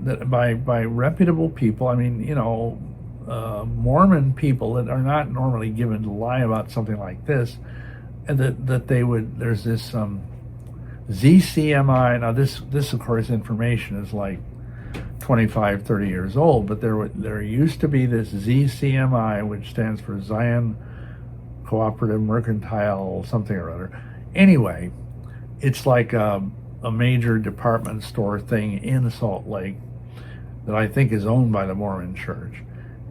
that by reputable people. I mean, Mormon people that are not normally given to lie about something like this, and that they would. There's this ZCMI. Now this of course information is like 25, 30 years old, but there used to be this ZCMI, which stands for Zion Cooperative Mercantile something or other. Anyway, it's like a major department store thing in Salt Lake that I think is owned by the Mormon Church.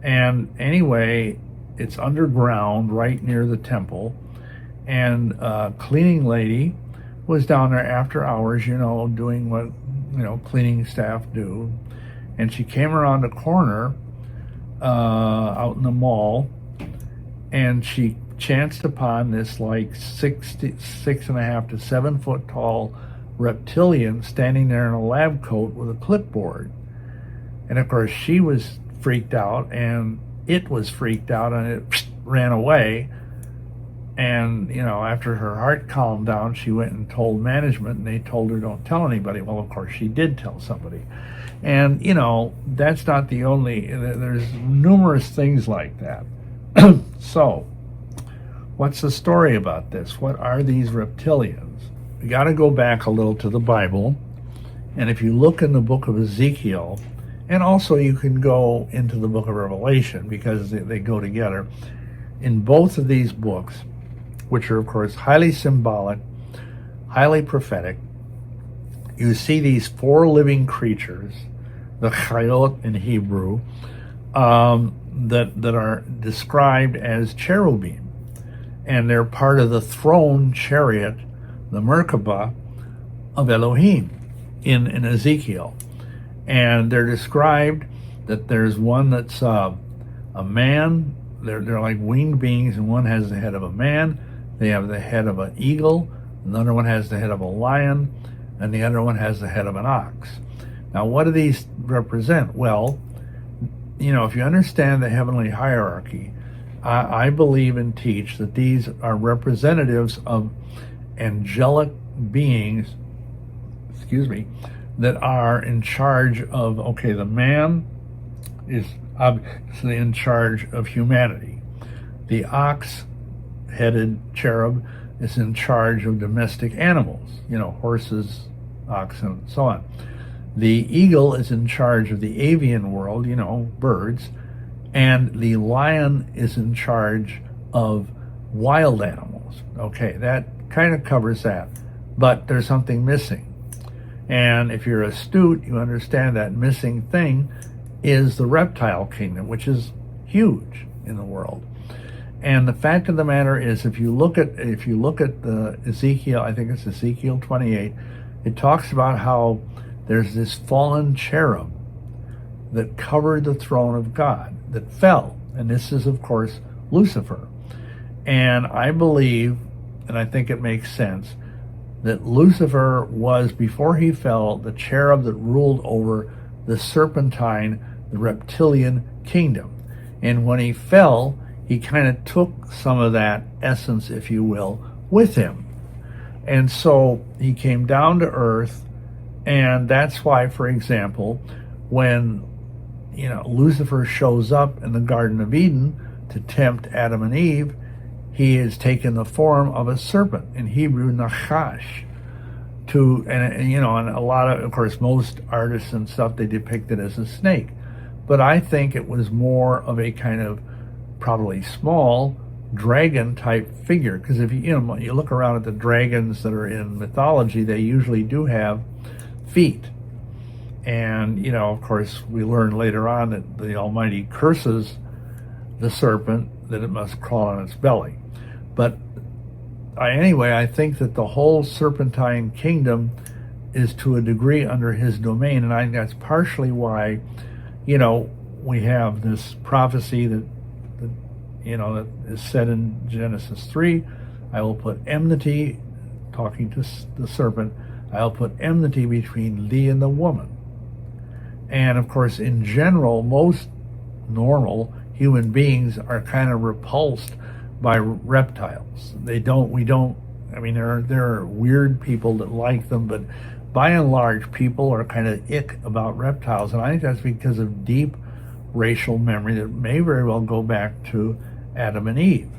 And anyway, it's underground right near the temple. And a cleaning lady was down there after hours, doing what, cleaning staff do. And she came around the corner out in the mall, and she chanced upon this like 6.5 to 7 foot tall reptilian standing there in a lab coat with a clipboard. And of course she was freaked out, and it was freaked out, and it ran away. And after her heart calmed down, she went and told management, and they told her don't tell anybody. Well, of course she did tell somebody. And that's not the only, there's numerous things like that. So what's the story about this? What are these reptilians? We got to go back a little to the Bible. And if you look in the book of Ezekiel, and also you can go into the book of Revelation, because they go together. In both of these books, which are of course highly symbolic, highly prophetic, you see these four living creatures, the Chayot in Hebrew, that are described as cherubim. And they're part of the throne chariot, the Merkabah of Elohim in Ezekiel. And they're described that there's one that's a man. They're like winged beings, and one has the head of a man. They have the head of an eagle. Another one has the head of a lion, and the other one has the head of an ox. Now, what do these represent? Well, if you understand the heavenly hierarchy, I believe and teach that these are representatives of angelic beings, that are in charge of, the man is obviously in charge of humanity. The ox-headed cherub is in charge of domestic animals, horses, oxen, and so on. The eagle is in charge of the avian world, birds, and the lion is in charge of wild animals. Okay, that kind of covers that, but there's something missing. And if you're astute, you understand that missing thing is the reptile kingdom, which is huge in the world. And the fact of the matter is, if you look at the Ezekiel, I think it's Ezekiel 28, it talks about how there's this fallen cherub that covered the throne of God that fell. And this is, of course, Lucifer. And I believe, and I think it makes sense, that Lucifer was, before he fell, the cherub that ruled over the serpentine, the reptilian kingdom. And when he fell, he kind of took some of that essence, if you will, with him. And so he came down to earth, and that's why, for example, when Lucifer shows up in the Garden of Eden to tempt Adam and Eve, he has taken the form of a serpent, in Hebrew, Nachash. And a lot of course, most artists and stuff, they depict it as a snake. But I think it was more of a kind of probably small dragon type figure, because if you look around at the dragons that are in mythology, they usually do have feet. And of course, we learn later on that the Almighty curses the serpent that it must crawl on its belly. But anyway, I think that the whole serpentine kingdom is to a degree under his domain, and I think that's partially why we have this prophecy that is said in Genesis 3, I will put enmity, talking to the serpent, I'll put enmity between thee and the woman. And of course, in general, most normal human beings are kind of repulsed by reptiles. There are weird people that like them, but by and large, people are kind of ick about reptiles, and I think that's because of deep racial memory that may very well go back to Adam and Eve.